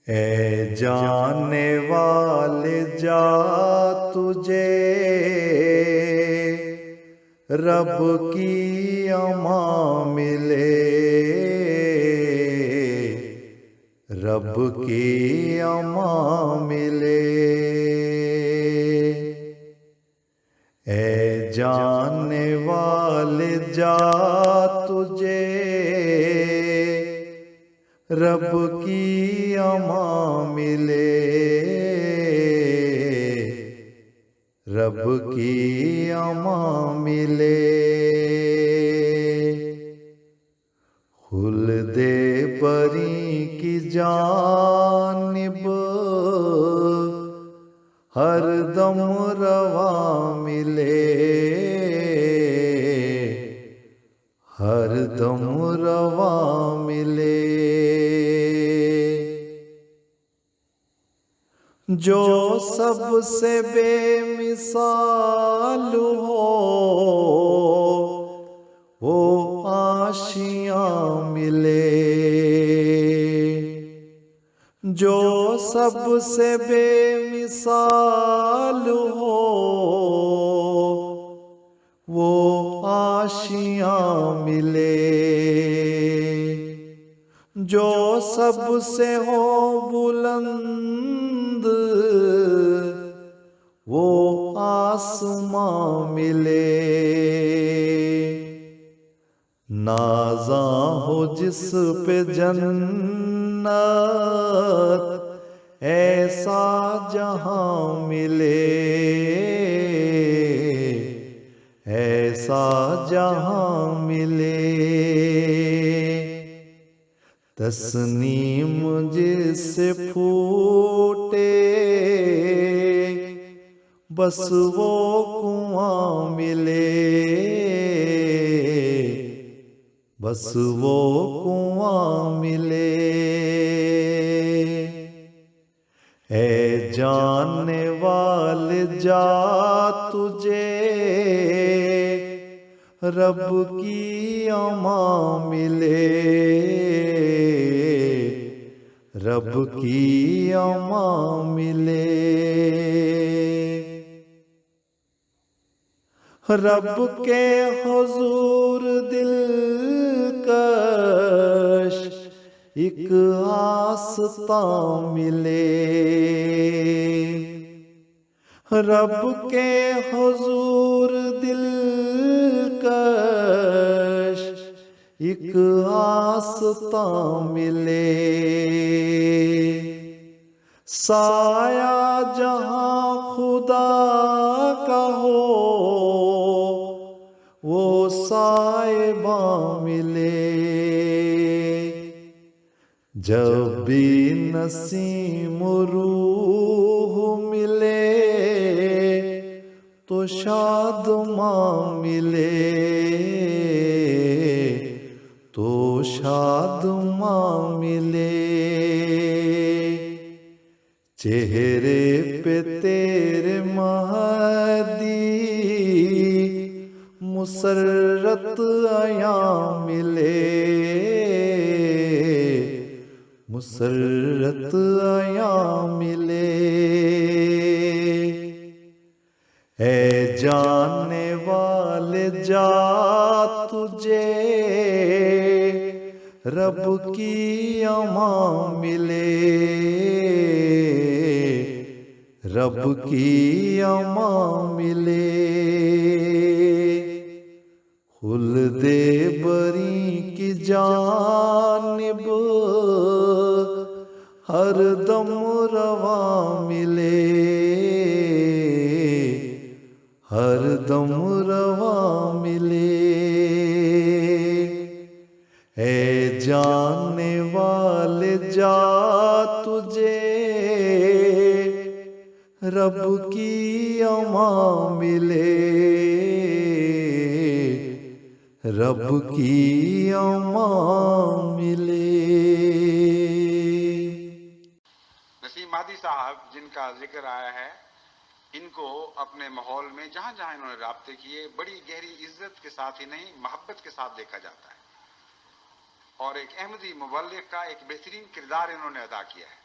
ए जाने वाले जा तुझे रब की अमा मिले, रब की अमा मिले। ए जाने वाले जा तुझे रब की अमा मिले, रब की अमा मिले। खुल्दे बरी की जानिब हर दम रवा मिले, हर दम रवा मिले। जो सबसे बेमिसाल हो वो आशियाँ मिले, जो सबसे बेमिसाल हो वो आशियाँ मिले। जो सबसे हो बुलंद वो आसमां मिले। नाज़ा हो जिस पे जन्नत ऐसा जहां मिले, ऐसा जहां मिले। तस्नीम जिससे फूटे बस वो कुआं मिले, बस वो कुआं मिले। ऐ जानने वाले जा तुझे रब की अमा मिले, रब की अमा मिले। रब के हुजूर दिलकश एक आस्ता मिले, रब के हुजूर दिलकश एक आस्ता मिले। साया जहां खुदा का हो वो साहिबा मिले। जब भी नसीम रूह मिले तो शादमां मिले, तो शादमां मिले। चेहरे पे तेरे महदी मुसर्रत आया मिले, मुसर्रत आया मिले। ऐ जानने वाले जा तुझे रब की अमा मिले, रब की अमा मिले। खुल्दे बरी की जानिब हर दम रवा मिले, हर दम रवा मिले। ऐ जानने वाले जा तुझे रब की अमा मिले, रब की अमा मिले। नसीम मादी साहब जिनका जिक्र आया है, इनको अपने माहौल में जहां जहां इन्होंने राब्ते किए बड़ी गहरी इज्जत के साथ ही नहीं मोहब्बत के साथ देखा जाता है, और एक अहमदी मुबल्लिग का एक बेहतरीन किरदार इन्होंने अदा किया है।